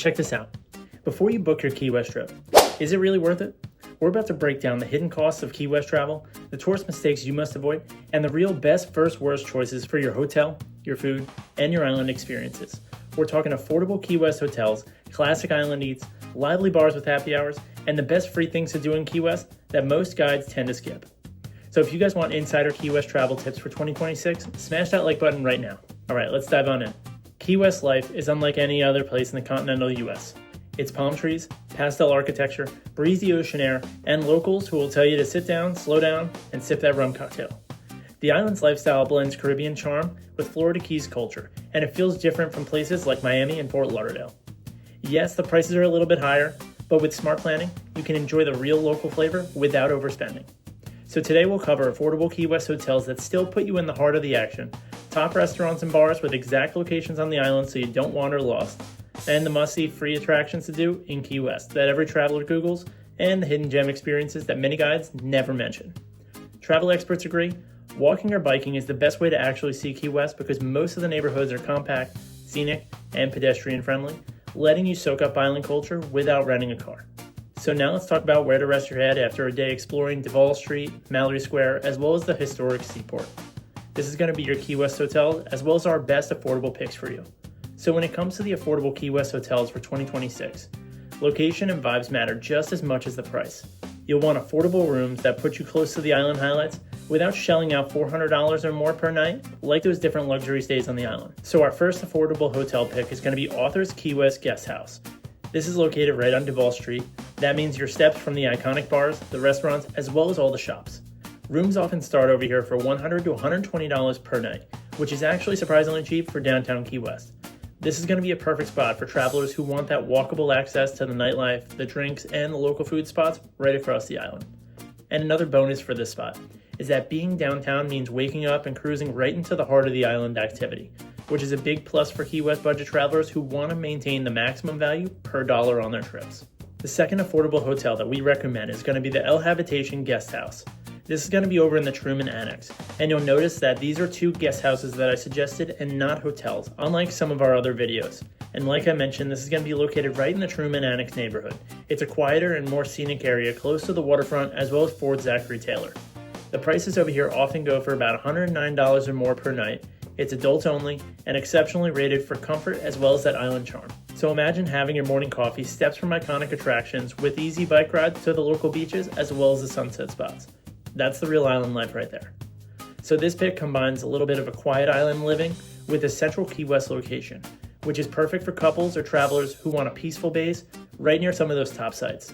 Check this out. Before you book your Key West trip, is it really worth it? We're about to break down the hidden costs of Key West travel, the tourist mistakes you must avoid, and the real best first worst choices for your hotel, your food, and your island experiences. We're talking affordable Key West hotels, classic island eats, lively bars with happy hours, and the best free things to do in Key West that most guides tend to skip. So if you guys want insider Key West travel tips for 2026, smash that like button right now. All right, let's dive on in. Key West life is unlike any other place in the continental US. It's palm trees, pastel architecture, breezy ocean air, and locals who will tell you to sit down, slow down, and sip that rum cocktail. The island's lifestyle blends Caribbean charm with Florida Keys culture, and it feels different from places like Miami and Fort Lauderdale. Yes, the prices are a little bit higher, but with smart planning, you can enjoy the real local flavor without overspending. So today we'll cover affordable Key West hotels that still put you in the heart of the action, top restaurants and bars with exact locations on the island so you don't wander lost, and the must-see free attractions to do in Key West that every traveler Googles, and the hidden gem experiences that many guides never mention. Travel experts agree, walking or biking is the best way to actually see Key West because most of the neighborhoods are compact, scenic, and pedestrian friendly, letting you soak up island culture without renting a car. So now let's talk about where to rest your head after a day exploring Duval Street, Mallory Square, as well as the historic seaport. This is going to be your Key West hotel, as well as our best affordable picks for you. So when it comes to the affordable Key West hotels for 2026, location and vibes matter just as much as the price. You'll want affordable rooms that put you close to the island highlights without shelling out $400 or more per night, like those different luxury stays on the island. So our first affordable hotel pick is going to be Author's Key West Guest House. This is located right on Duval Street. That means your steps from the iconic bars, the restaurants, as well as all the shops. Rooms often start over here for $100 to $120 per night, which is actually surprisingly cheap for downtown Key West. This is going to be a perfect spot for travelers who want that walkable access to the nightlife, the drinks, and the local food spots right across the island. And another bonus for this spot is that being downtown means waking up and cruising right into the heart of the island activity, which is a big plus for Key West budget travelers who want to maintain the maximum value per dollar on their trips. The second affordable hotel that we recommend is going to be the El Habitation Guest House. This is going to be over in the Truman Annex, and you'll notice that these are two guest houses that I suggested and not hotels, unlike some of our other videos. And like I mentioned, this is going to be located right in the Truman Annex neighborhood. It's a quieter and more scenic area close to the waterfront as well as Fort Zachary Taylor. The prices over here often go for about $109 or more per night. It's adults only and exceptionally rated for comfort as well as that island charm. So imagine having your morning coffee steps from iconic attractions with easy bike rides to the local beaches as well as the sunset spots. That's the real island life right there. So this pick combines a little bit of a quiet island living with a central Key West location, which is perfect for couples or travelers who want a peaceful base right near some of those top sites.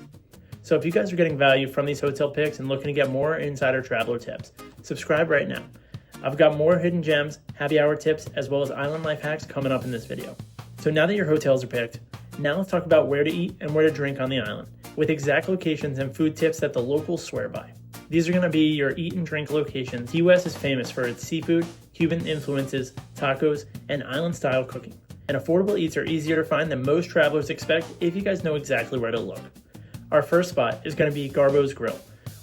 So if you guys are getting value from these hotel picks and looking to get more insider traveler tips, subscribe right now. I've got more hidden gems, happy hour tips, as well as island life hacks coming up in this video. So now that your hotels are picked, now let's talk about where to eat and where to drink on the island, with exact locations and food tips that the locals swear by. These are going to be your eat and drink locations. Key West is famous for its seafood, Cuban influences, tacos, and island-style cooking. And affordable eats are easier to find than most travelers expect if you guys know exactly where to look. Our first spot is going to be Garbo's Grill,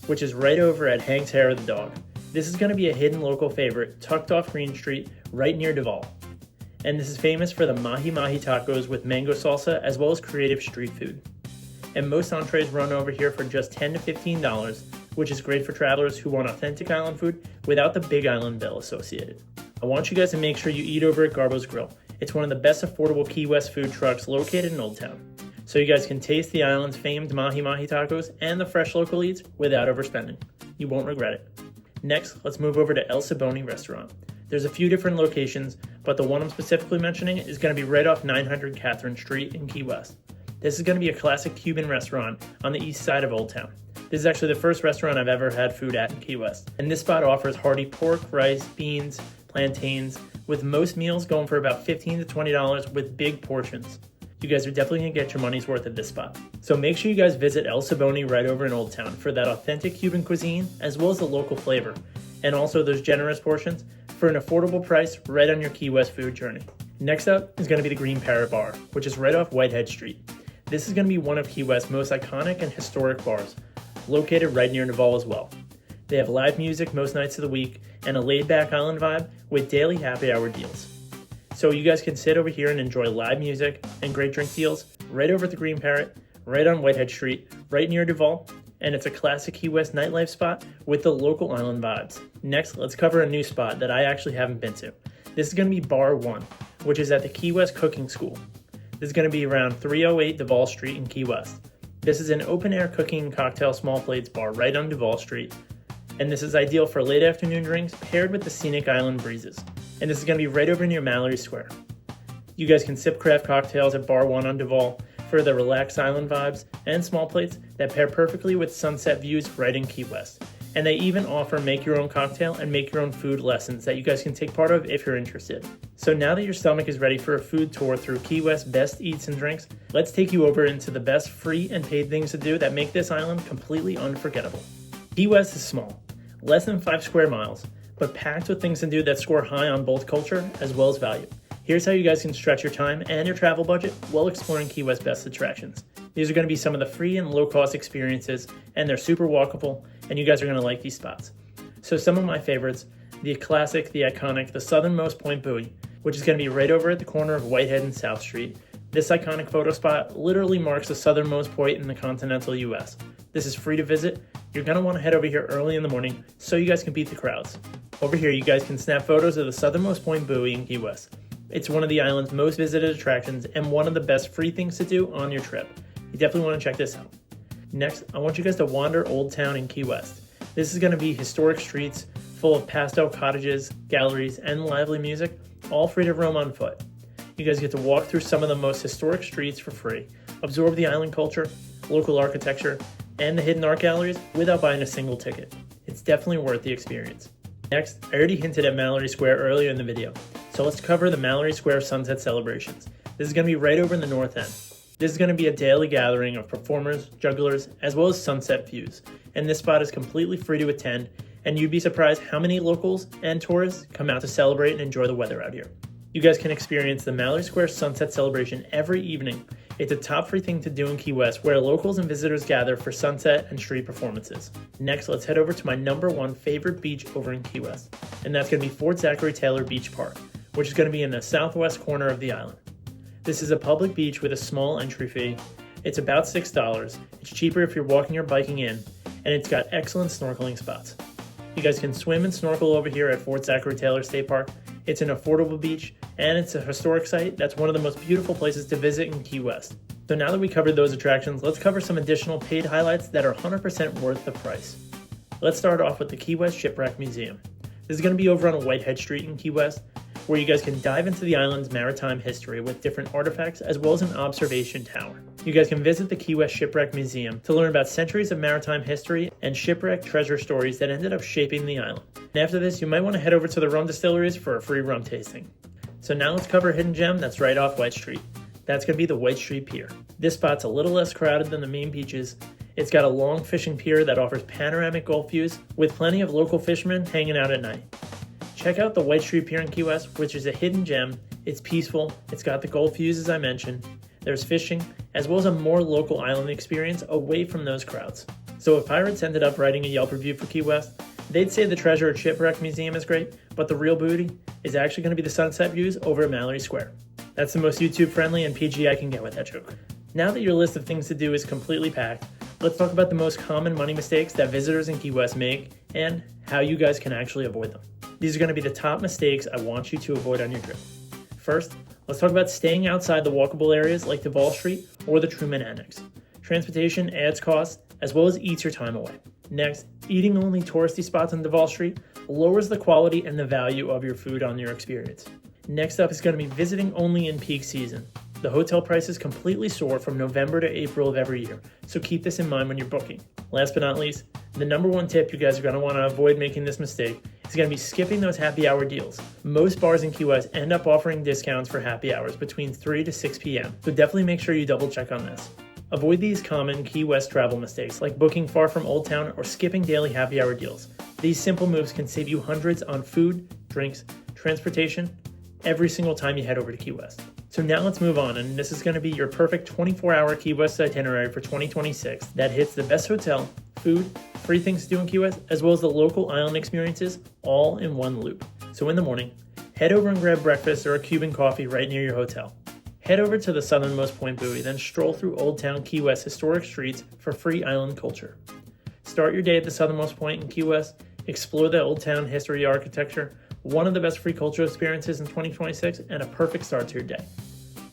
which is right over at Hank's Hair of the Dog. This is going to be a hidden local favorite tucked off Green Street right near Duval. And this is famous for the mahi mahi tacos with mango salsa as well as creative street food. And most entrees run over here for just $10 to $15, which is great for travelers who want authentic island food without the big island bill associated. I want you guys to make sure you eat over at Garbo's Grill. It's one of the best affordable Key West food trucks located in Old Town. So you guys can taste the island's famed mahi mahi tacos and the fresh local eats without overspending. You won't regret it. Next, let's move over to El Saboni Restaurant. There's a few different locations, but the one I'm specifically mentioning is going to be right off 900 Catherine Street in Key West. This is going to be a classic Cuban restaurant on the east side of Old Town. This is actually the first restaurant I've ever had food at in Key West. And this spot offers hearty pork, rice, beans, plantains, with most meals going for about $15 to $20 with big portions. You guys are definitely going to get your money's worth at this spot. So make sure you guys visit El Saboni right over in Old Town for that authentic Cuban cuisine as well as the local flavor. And also those generous portions for an affordable price right on your Key West food journey. Next up is going to be the Green Parrot Bar, which is right off Whitehead Street. This is going to be one of Key West's most iconic and historic bars, located right near Duval as well. They have live music most nights of the week and a laid-back island vibe with daily happy hour deals. So you guys can sit over here and enjoy live music and great drink deals right over at the Green Parrot, right on Whitehead Street, right near Duval, and it's a classic Key West nightlife spot with the local island vibes. Next, let's cover a new spot that I actually haven't been to. This is going to be Bar 1, which is at the Key West Cooking School. This is going to be around 308 Duval Street in Key West. This is an open-air cooking and cocktail small plates bar right on Duval Street, and this is ideal for late afternoon drinks paired with the scenic island breezes. And this is going to be right over near Mallory Square. You guys can sip craft cocktails at Bar 1 on Duval for the relaxed island vibes and small plates that pair perfectly with sunset views right in Key West. And they even offer make your own cocktail and make your own food lessons that you guys can take part of if you're interested. So now that your stomach is ready for a food tour through Key West's best eats and drinks, let's take you over into the best free and paid things to do that make this island completely unforgettable. Key West is small, less than 5 square miles, but packed with things to do that score high on both culture as well as value. Here's how you guys can stretch your time and your travel budget while exploring Key West's best attractions. These are going to be some of the free and low-cost experiences, and they're super walkable, and you guys are going to like these spots. So some of my favorites, the classic, the iconic, the southernmost point buoy, which is going to be right over at the corner of Whitehead and South Street. This iconic photo spot literally marks the southernmost point in the continental US. This is free to visit. You're going to want to head over here early in the morning so you guys can beat the crowds. Over here, you guys can snap photos of the southernmost point buoy in Key West. It's one of the island's most visited attractions and one of the best free things to do on your trip. You definitely want to check this out. Next, I want you guys to wander Old Town in Key West. This is going to be historic streets full of pastel cottages, galleries, and lively music, all free to roam on foot. You guys get to walk through some of the most historic streets for free, absorb the island culture, local architecture, and the hidden art galleries without buying a single ticket. It's definitely worth the experience. Next, I already hinted at Mallory Square earlier in the video, so let's cover the Mallory Square Sunset Celebrations. This is going to be right over in the north end. This is going to be a daily gathering of performers, jugglers, as well as sunset views, and this spot is completely free to attend, and you'd be surprised how many locals and tourists come out to celebrate and enjoy the weather out here. You guys can experience the Mallory Square Sunset Celebration every evening. It's a top free thing to do in Key West where locals and visitors gather for sunset and street performances. Next, let's head over to my number 1 favorite beach over in Key West, and that's going to be Fort Zachary Taylor Beach Park, which is going to be in the southwest corner of the island. This is a public beach with a small entry fee. It's about $6. It's cheaper if you're walking or biking in, and it's got excellent snorkeling spots. You guys can swim and snorkel over here at Fort Zachary Taylor State Park. It's an affordable beach, and it's a historic site that's one of the most beautiful places to visit in Key West. So now that we covered those attractions, let's cover some additional paid highlights that are 100% worth the price. Let's start off with the Key West Shipwreck Museum. This is going to be over on Whitehead Street in Key West, where you guys can dive into the island's maritime history with different artifacts as well as an observation tower. You guys can visit the Key West Shipwreck Museum to learn about centuries of maritime history and shipwreck treasure stories that ended up shaping the island. And after this, you might want to head over to the rum distilleries for a free rum tasting. So now let's cover a hidden gem that's right off White Street. That's going to be the White Street Pier. This spot's a little less crowded than the main beaches. It's got a long fishing pier that offers panoramic gulf views with plenty of local fishermen hanging out at night. Check out the White Street Pier in Key West, which is a hidden gem. It's peaceful, it's got the gulf views as I mentioned, there's fishing, as well as a more local island experience away from those crowds. So if pirates ended up writing a Yelp review for Key West, they'd say the Treasure at Shipwreck Museum is great, but the real booty is actually going to be the sunset views over at Mallory Square. That's the most YouTube friendly and PG I can get with that joke. Now that your list of things to do is completely packed, let's talk about the most common money mistakes that visitors in Key West make and how you guys can actually avoid them. These are going to be the top mistakes I want you to avoid on your trip. First, let's talk about staying outside the walkable areas like Duval Street or the Truman Annex. Transportation adds costs as well as eats your time away. Next, eating only touristy spots on Duval Street lowers the quality and the value of your food on your experience. Next up is going to be visiting only in peak season. The hotel prices completely soar from November to April of every year, so keep this in mind when you're booking. Last but not least, the number 1 tip you guys are going to want to avoid making this mistake is going to be skipping those happy hour deals. Most bars in Key West end up offering discounts for happy hours between 3 to 6 p.m., so definitely make sure you double check on this. Avoid these common Key West travel mistakes like booking far from Old Town or skipping daily happy hour deals. These simple moves can save you hundreds on food, drinks, transportation, every single time you head over to Key West. So now let's move on, and this is going to be your perfect 24-hour Key West itinerary for 2026 that hits the best hotel, food, free things to do in Key West, as well as the local island experiences all in one loop. So in the morning, Head over and grab breakfast or a Cuban coffee right near your hotel. Head over to the southernmost point buoy, then stroll through Old Town Key West historic streets for free island culture. Start your day at the southernmost point in Key West, explore the Old Town history architecture, one of the best free cultural experiences in 2026, and a perfect start to your day.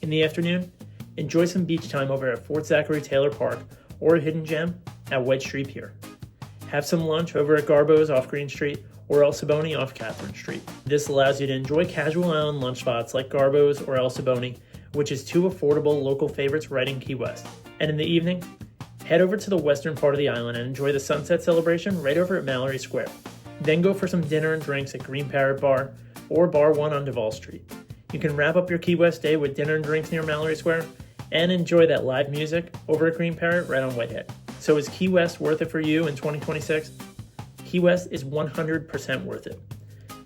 In the afternoon, enjoy some beach time over at Fort Zachary Taylor Park or a hidden gem at White Street Pier. Have some lunch over at Garbo's off Green Street or El Saboni off Catherine Street. This allows you to enjoy casual island lunch spots like Garbo's or El Saboni, which is two affordable local favorites right in Key West. And in the evening, head over to the western part of the island and enjoy the sunset celebration right over at Mallory Square. Then go for some dinner and drinks at Green Parrot Bar or Bar 1 on Duval Street. You can wrap up your Key West day with dinner and drinks near Mallory Square and enjoy that live music over at Green Parrot right on Whitehead. So is Key West worth it for you in 2026? Key West is 100% worth it.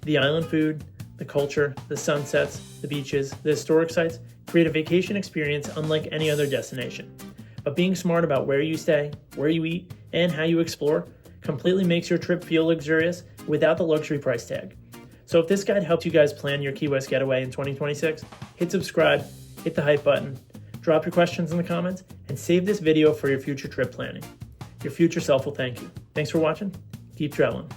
The island food, the culture, the sunsets, the beaches, the historic sites create a vacation experience unlike any other destination. But being smart about where you stay, where you eat, and how you explore completely makes your trip feel luxurious without the luxury price tag. So if this guide helped you guys plan your Key West getaway in 2026, hit subscribe, hit the hype button, drop your questions in the comments, and save this video for your future trip planning. Your future self will thank you. Thanks for watching. Keep traveling.